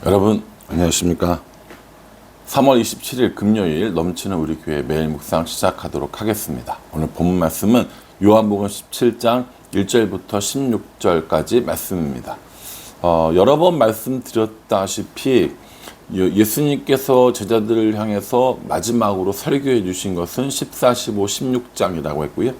여러분 안녕하십니까? 3월 27일 금요일 넘치는 우리 교회 매일 묵상 시작하도록 하겠습니다. 오늘 본문 말씀은 요한복음 17장 1절부터 16절까지 말씀입니다. 여러 번 말씀드렸다시피 예수님께서 제자들을 향해서 마지막으로 설교해 주신 것은 14, 15, 16장이라고 했고요.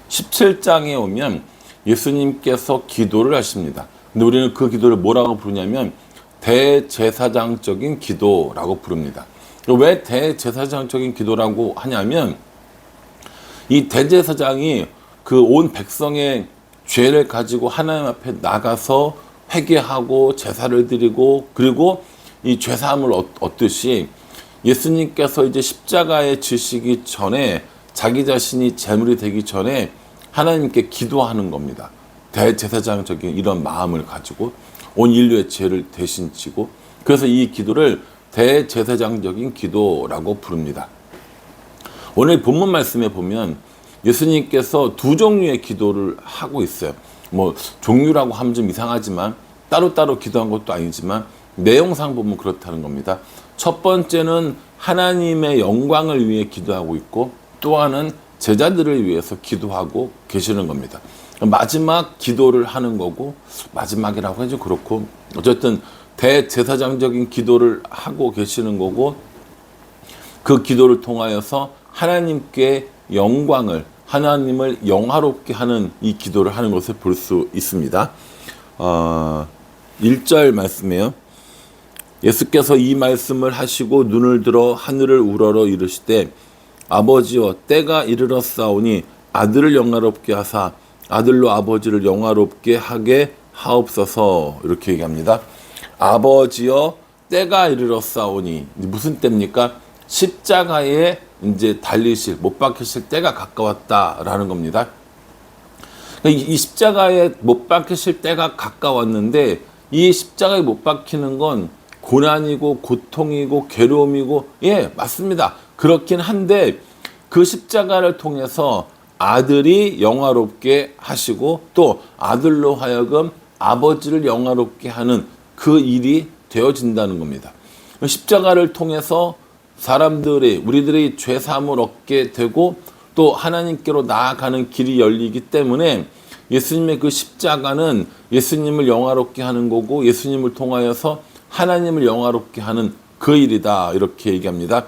17장에 오면 예수님께서 기도를 하십니다. 근데 우리는 그 기도를 뭐라고 부르냐면 대제사장적인 기도라고 부릅니다. 왜 대제사장적인 기도라고 하냐면 이 대제사장이 그 온 백성의 죄를 가지고 하나님 앞에 나가서 회개하고 제사를 드리고 그리고 이 죄사함을 얻듯이 예수님께서 이제 십자가에 지시기 전에 자기 자신이 제물이 되기 전에 하나님께 기도하는 겁니다. 대제사장적인 이런 마음을 가지고 온 인류의 죄를 대신 지고 그래서 이 기도를 대제사장적인 기도라고 부릅니다. 오늘 본문 말씀에 보면 예수님께서 두 종류의 기도를 하고 있어요. 뭐 종류라고 하면 좀 이상하지만 따로따로 기도한 것도 아니지만 내용상 보면 그렇다는 겁니다. 첫 번째는 하나님의 영광을 위해 기도하고 있고 또 하나는 제자들을 위해서 기도하고 계시는 겁니다. 마지막 기도를 하는 거고 마지막이라고 해도 그렇고 어쨌든 대제사장적인 기도를 하고 계시는 거고 그 기도를 통하여서 하나님께 영광을 하나님을 영화롭게 하는 이 기도를 하는 것을 볼 수 있습니다. 1절 말씀이에요. 예수께서 이 말씀을 하시고 눈을 들어 하늘을 우러러 이르시되 아버지여 때가 이르렀사오니 아들을 영화롭게 하사 아들로 아버지를 영화롭게 하게 하옵소서 이렇게 얘기합니다. 아버지여 때가 이르렀사오니 무슨 때입니까? 십자가에 이제 달리실 못 박히실 때가 가까웠다라는 겁니다. 이 십자가에 못 박히실 때가 가까웠는데 이 십자가에 못 박히는 건 고난이고 고통이고 괴로움이고 예 맞습니다. 그렇긴 한데 그 십자가를 통해서 아들이 영화롭게 하시고 또 아들로 하여금 아버지를 영화롭게 하는 그 일이 되어진다는 겁니다. 십자가를 통해서 우리들이 죄사함을 얻게 되고 또 하나님께로 나아가는 길이 열리기 때문에 예수님의 그 십자가는 예수님을 영화롭게 하는 거고 예수님을 통하여서 하나님을 영화롭게 하는 그 일이다 이렇게 얘기합니다.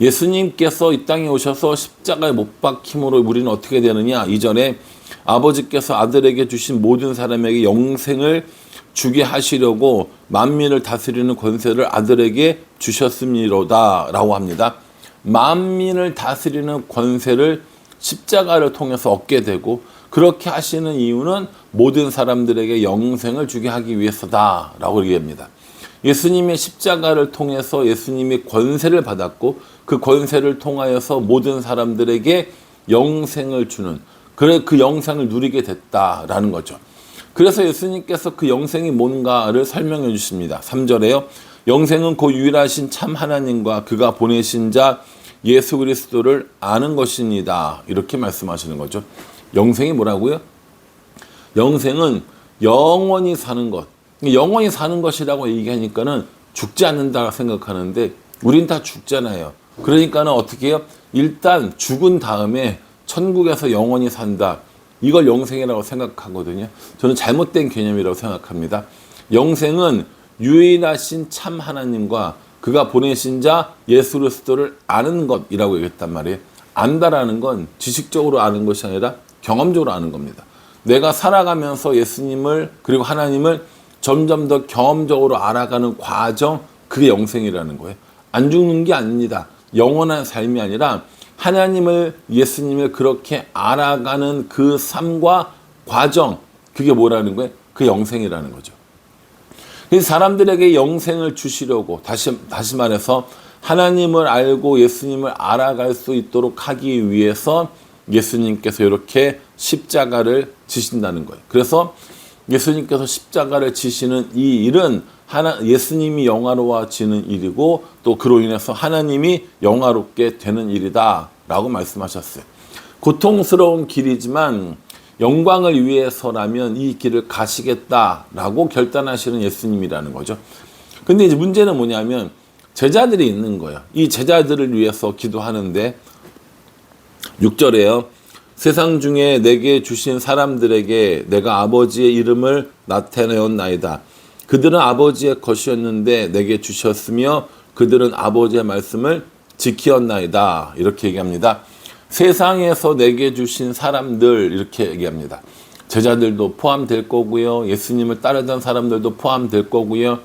예수님께서 이 땅에 오셔서 십자가에 못 박힘으로 우리는 어떻게 되느냐? 이전에 아버지께서 아들에게 주신 모든 사람에게 영생을 주게 하시려고 만민을 다스리는 권세를 아들에게 주셨음이로다 라고 합니다. 만민을 다스리는 권세를 십자가를 통해서 얻게 되고 그렇게 하시는 이유는 모든 사람들에게 영생을 주게 하기 위해서다 라고 얘기합니다. 예수님의 십자가를 통해서 예수님이 권세를 받았고 그 권세를 통하여서 모든 사람들에게 영생을 주는 그 영생을 누리게 됐다라는 거죠. 그래서 예수님께서 그 영생이 뭔가를 설명해 주십니다. 3절에요. 영생은 그 유일하신 참 하나님과 그가 보내신 자 예수 그리스도를 아는 것입니다. 이렇게 말씀하시는 거죠. 영생이 뭐라고요? 영생은 영원히 사는 것. 영원히 사는 것이라고 얘기하니까는 죽지 않는다 생각하는데 우린 다 죽잖아요. 그러니까는 어떻게 해요? 일단 죽은 다음에 천국에서 영원히 산다. 이걸 영생이라고 생각하거든요. 저는 잘못된 개념이라고 생각합니다. 영생은 유일하신 참 하나님과 그가 보내신 자 예수 그리스도를 아는 것이라고 얘기했단 말이에요. 안다라는 건 지식적으로 아는 것이 아니라 경험적으로 아는 겁니다. 내가 살아가면서 예수님을 그리고 하나님을 점점 더 경험적으로 알아가는 과정, 그게 영생이라는 거예요. 안 죽는 게 아닙니다. 영원한 삶이 아니라 하나님을 예수님을 그렇게 알아가는 그 삶과 과정, 그게 뭐라는 거예요? 그 영생이라는 거죠. 그래서 사람들에게 영생을 주시려고 다시 말해서 하나님을 알고 예수님을 알아갈 수 있도록 하기 위해서 예수님께서 이렇게 십자가를 지신다는 거예요. 그래서 예수님께서 십자가를 지시는 이 일은 예수님이 영화로워지는 일이고 또 그로 인해서 하나님이 영화롭게 되는 일이다 라고 말씀하셨어요. 고통스러운 길이지만 영광을 위해서라면 이 길을 가시겠다라고 결단하시는 예수님이라는 거죠. 근데 이제 문제는 뭐냐면 제자들이 있는 거예요. 이 제자들을 위해서 기도하는데 6절에요. 세상 중에 내게 주신 사람들에게 내가 아버지의 이름을 나타내었나이다. 그들은 아버지의 것이었는데 내게 주셨으며 그들은 아버지의 말씀을 지키었나이다. 이렇게 얘기합니다. 세상에서 내게 주신 사람들 이렇게 얘기합니다. 제자들도 포함될 거고요. 예수님을 따르던 사람들도 포함될 거고요.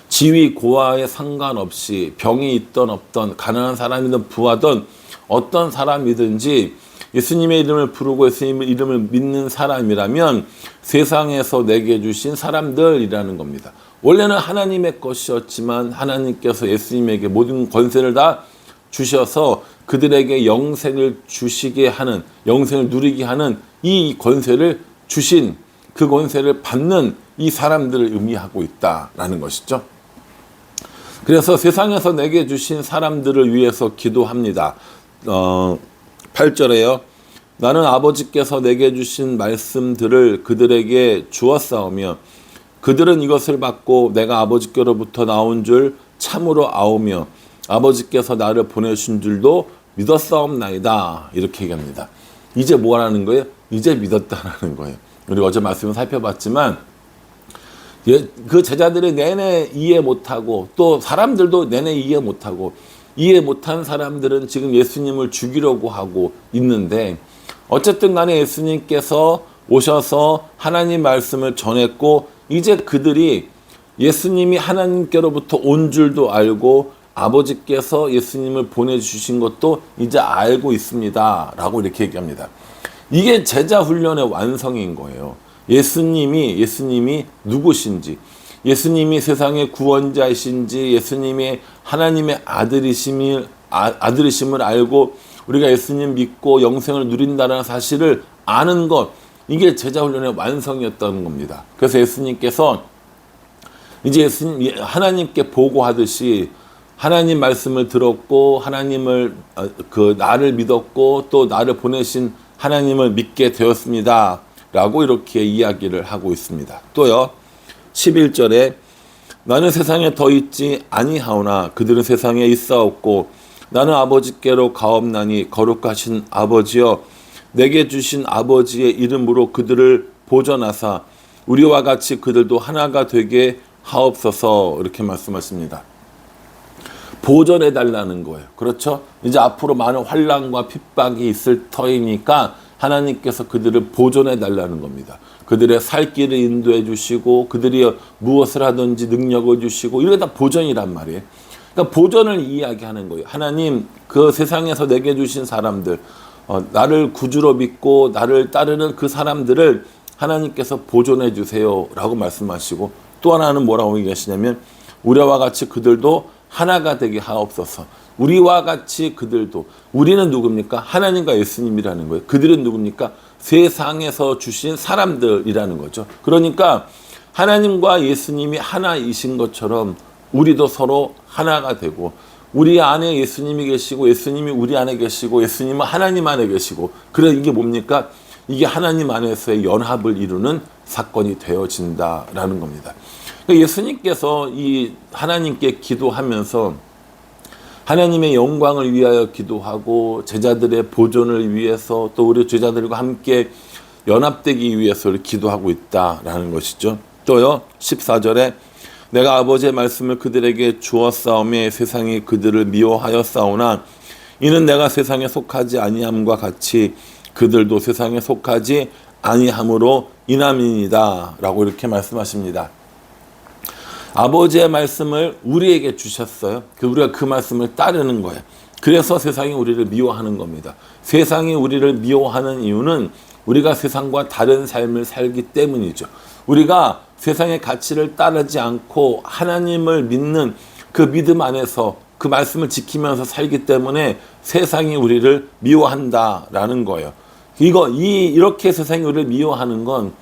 지위 고하에 상관없이 병이 있던 없던 가난한 사람이든 부하든 어떤 사람이든지 예수님의 이름을 부르고 예수님의 이름을 믿는 사람이라면 세상에서 내게 주신 사람들이라는 겁니다. 원래는 하나님의 것이었지만 하나님께서 예수님에게 모든 권세를 다 주셔서 그들에게 영생을 주시게 하는, 영생을 누리게 하는 이 권세를 주신, 그 권세를 받는 이 사람들을 의미하고 있다라는 것이죠. 그래서 세상에서 내게 주신 사람들을 위해서 기도합니다. 8절에요. 나는 아버지께서 내게 주신 말씀들을 그들에게 주었사오며 그들은 이것을 받고 내가 아버지께로부터 나온 줄 참으로 아오며 아버지께서 나를 보내신 줄도 믿었사옵나이다. 이렇게 얘기합니다. 이제 뭐라는 거예요? 이제 믿었다라는 거예요. 우리 어제 말씀을 살펴봤지만 그 제자들이 내내 이해 못하고 또 사람들도 내내 이해 못하고 이해 못한 사람들은 지금 예수님을 죽이려고 하고 있는데 어쨌든 간에 예수님께서 오셔서 하나님 말씀을 전했고 이제 그들이 예수님이 하나님께로부터 온 줄도 알고 아버지께서 예수님을 보내주신 것도 이제 알고 있습니다. 라고 이렇게 얘기합니다. 이게 제자 훈련의 완성인 거예요. 예수님이 누구신지, 예수님이 세상의 구원자이신지, 예수님이 하나님의 아들이심을 알고 우리가 예수님 믿고 영생을 누린다는 사실을 아는 것, 이게 제자 훈련의 완성이었던 겁니다. 그래서 예수님께서 이제 하나님께 보고하듯이 하나님 말씀을 들었고 하나님을 나를 믿었고 또 나를 보내신 하나님을 믿게 되었습니다. 라고 이렇게 이야기를 하고 있습니다. 또요. 11절에 나는 세상에 더 있지 아니하오나 그들은 세상에 있사옵고 나는 아버지께로 가옵나니 거룩하신 아버지여 내게 주신 아버지의 이름으로 그들을 보전하사 우리와 같이 그들도 하나가 되게 하옵소서 이렇게 말씀하십니다. 보전해 달라는 거예요. 그렇죠? 이제 앞으로 많은 환난과 핍박이 있을 터이니까 하나님께서 그들을 보존해 달라는 겁니다. 그들의 살 길을 인도해 주시고 그들이 무엇을 하든지 능력을 주시고 이게 다 보전이란 말이에요. 그러니까 보전을 이야기하는 거예요. 하나님 그 세상에서 내게 주신 사람들 나를 구주로 믿고 나를 따르는 그 사람들을 하나님께서 보존해 주세요 라고 말씀하시고 또 하나는 뭐라고 얘기하시냐면 우리와 같이 그들도 하나가 되게 하옵소서. 우리와 같이 그들도 우리는 누굽니까? 하나님과 예수님이라는 거예요. 그들은 누굽니까? 세상에서 주신 사람들이라는 거죠. 그러니까 하나님과 예수님이 하나이신 것처럼 우리도 서로 하나가 되고 우리 안에 예수님이 계시고 예수님이 우리 안에 계시고 예수님은 하나님 안에 계시고 그래 이게 뭡니까? 이게 하나님 안에서의 연합을 이루는 사건이 되어진다라는 겁니다. 예수님께서 이 하나님께 기도하면서 하나님의 영광을 위하여 기도하고 제자들의 보존을 위해서 또 우리 제자들과 함께 연합되기 위해서 기도하고 있다라는 것이죠. 또요 14절에 내가 아버지의 말씀을 그들에게 주었사오매 세상이 그들을 미워하였사오나 이는 내가 세상에 속하지 아니함과 같이 그들도 세상에 속하지 아니함으로 인함이니이다 라고 이렇게 말씀하십니다. 아버지의 말씀을 우리에게 주셨어요. 우리가 그 말씀을 따르는 거예요. 그래서 세상이 우리를 미워하는 겁니다. 세상이 우리를 미워하는 이유는 우리가 세상과 다른 삶을 살기 때문이죠. 우리가 세상의 가치를 따르지 않고 하나님을 믿는 그 믿음 안에서 그 말씀을 지키면서 살기 때문에 세상이 우리를 미워한다라는 거예요. 이렇게 세상이 우리를 미워하는 건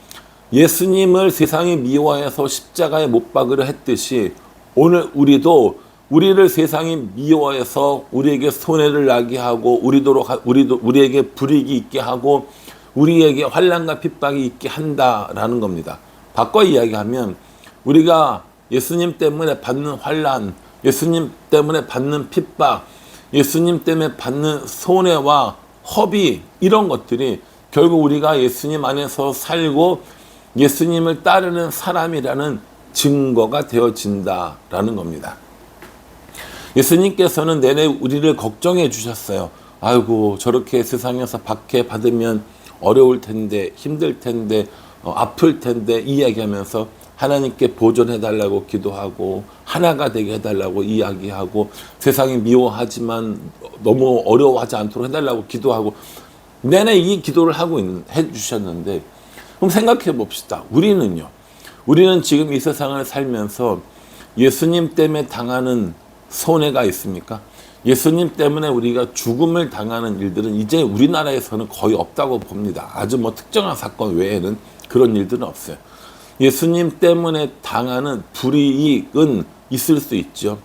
예수님을 세상이 미워해서 십자가에 못 박으려 했듯이 오늘 우리를 세상이 미워해서 우리에게 손해를 나게 하고 우리에게 불이익이 있게 하고 우리에게 환난과 핍박이 있게 한다라는 겁니다. 바꿔 이야기하면 우리가 예수님 때문에 받는 환난, 예수님 때문에 받는 핍박, 예수님 때문에 받는 손해와 허비, 이런 것들이 결국 우리가 예수님 안에서 살고 예수님을 따르는 사람이라는 증거가 되어진다라는 겁니다. 예수님께서는 내내 우리를 걱정해 주셨어요. 아이고, 저렇게 세상에서 박해 받으면 어려울 텐데, 힘들 텐데, 아플 텐데 이야기하면서 하나님께 보존해 달라고 기도하고 하나가 되게 해달라고 이야기하고 세상이 미워하지만 너무 어려워하지 않도록 해달라고 기도하고 내내 이 기도를 하고 해주셨는데, 그럼 생각해 봅시다. 우리는 지금 이 세상을 살면서 예수님 때문에 당하는 손해가 있습니까? 예수님 때문에 우리가 죽음을 당하는 일들은 이제 우리나라에서는 거의 없다고 봅니다. 아주 특정한 사건 외에는 그런 일들은 없어요. 예수님 때문에 당하는 불이익은 있을 수 있죠.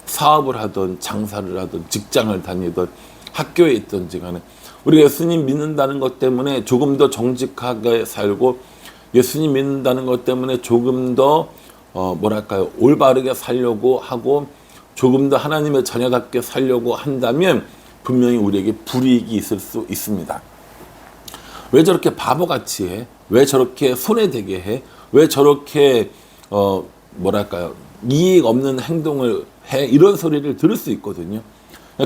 사업을 하든 장사를 하든 직장을 다니든 학교에 있든지 간에 우리가 예수님 믿는다는 것 때문에 조금 더 정직하게 살고 예수님 믿는다는 것 때문에 조금 더 올바르게 살려고 하고 조금 더 하나님의 자녀답게 살려고 한다면 분명히 우리에게 불이익이 있을 수 있습니다. 왜 저렇게 바보같이 해? 왜 저렇게 손해되게 해? 왜 저렇게 이익 없는 행동을 해? 이런 소리를 들을 수 있거든요.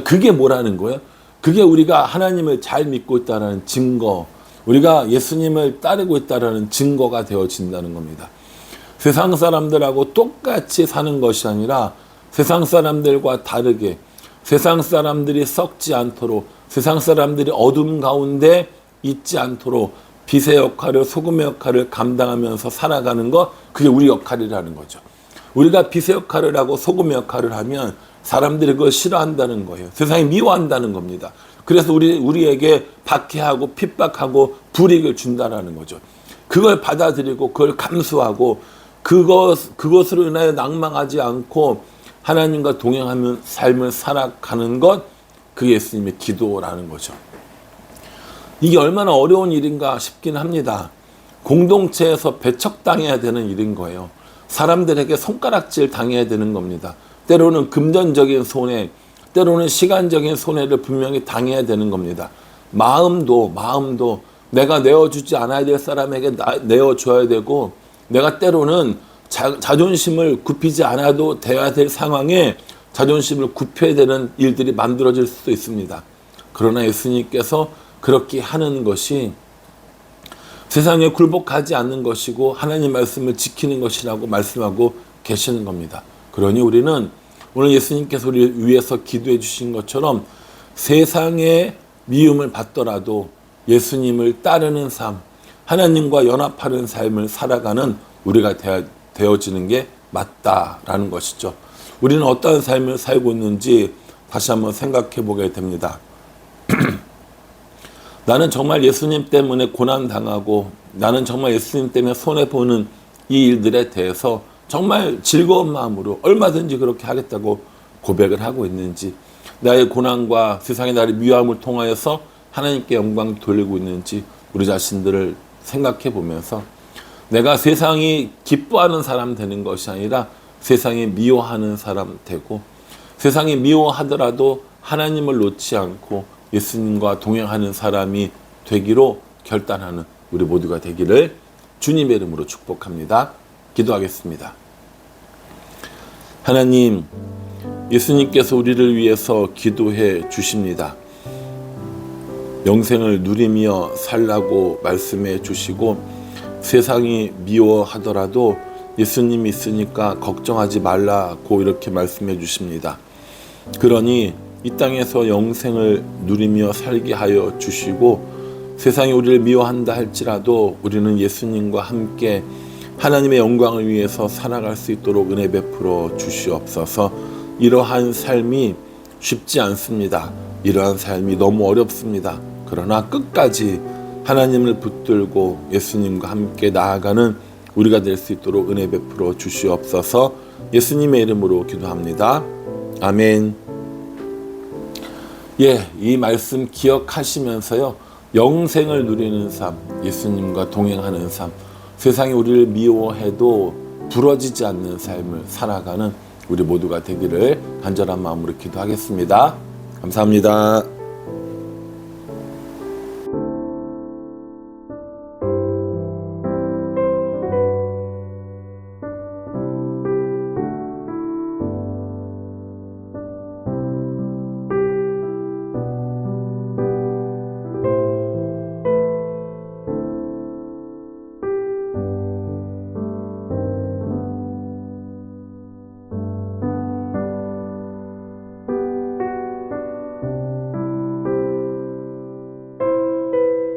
그게 뭐라는 거예요? 그게 우리가 하나님을 잘 믿고 있다는 증거, 우리가 예수님을 따르고 있다는 증거가 되어진다는 겁니다. 세상 사람들하고 똑같이 사는 것이 아니라 세상 사람들과 다르게, 세상 사람들이 썩지 않도록, 세상 사람들이 어둠 가운데 있지 않도록 빛의 역할을, 소금의 역할을 감당하면서 살아가는 것, 그게 우리 역할이라는 거죠. 우리가 빛의 역할을 하고 소금의 역할을 하면 사람들이 그걸 싫어한다는 거예요. 세상이 미워한다는 겁니다. 그래서 우리에게 박해하고 핍박하고 불이익을 준다는 거죠. 그걸 받아들이고 그걸 감수하고 그것으로 인하여 낭망하지 않고 하나님과 동행하며 삶을 살아가는 것, 그게 예수님의 기도라는 거죠. 이게 얼마나 어려운 일인가 싶긴 합니다. 공동체에서 배척당해야 되는 일인 거예요. 사람들에게 손가락질 당해야 되는 겁니다. 때로는 금전적인 손해, 때로는 시간적인 손해를 분명히 당해야 되는 겁니다. 마음도 내가 내어주지 않아야 될 사람에게 내어줘야 되고, 내가 때로는 자존심을 굽히지 않아도 돼야 될 상황에 자존심을 굽혀야 되는 일들이 만들어질 수도 있습니다. 그러나 예수님께서 그렇게 하는 것이 세상에 굴복하지 않는 것이고 하나님 말씀을 지키는 것이라고 말씀하고 계시는 겁니다. 그러니 우리는 오늘 예수님께서 우리 위해서 기도해 주신 것처럼 세상의 미움을 받더라도 예수님을 따르는 삶, 하나님과 연합하는 삶을 살아가는 우리가 되어지는 게 맞다라는 것이죠. 우리는 어떠한 삶을 살고 있는지 다시 한번 생각해 보게 됩니다. 나는 정말 예수님 때문에 고난당하고 나는 정말 예수님 때문에 손해보는 이 일들에 대해서 정말 즐거운 마음으로 얼마든지 그렇게 하겠다고 고백을 하고 있는지, 나의 고난과 세상의 나를 미워함을 통하여서 하나님께 영광 돌리고 있는지 우리 자신들을 생각해 보면서 내가 세상이 기뻐하는 사람 되는 것이 아니라 세상이 미워하는 사람 되고, 세상이 미워하더라도 하나님을 놓지 않고 예수님과 동행하는 사람이 되기로 결단하는 우리 모두가 되기를 주님의 이름으로 축복합니다. 기도하겠습니다. 하나님, 예수님께서 우리를 위해서 기도해 주십니다. 영생을 누리며 살라고 말씀해 주시고, 세상이 미워하더라도 예수님이 있으니까 걱정하지 말라고 이렇게 말씀해 주십니다. 그러니 이 땅에서 영생을 누리며 살게 하여 주시고, 세상이 우리를 미워한다 할지라도 우리는 예수님과 함께 하나님의 영광을 위해서 살아갈 수 있도록 은혜 베풀어 주시옵소서. 이러한 삶이 쉽지 않습니다. 이러한 삶이 너무 어렵습니다. 그러나 끝까지 하나님을 붙들고 예수님과 함께 나아가는 우리가 될 수 있도록 은혜 베풀어 주시옵소서. 예수님의 이름으로 기도합니다. 아멘. 이 말씀 기억하시면서요, 영생을 누리는 삶, 예수님과 동행하는 삶, 세상이 우리를 미워해도 부러지지 않는 삶을 살아가는 우리 모두가 되기를 간절한 마음으로 기도하겠습니다. 감사합니다.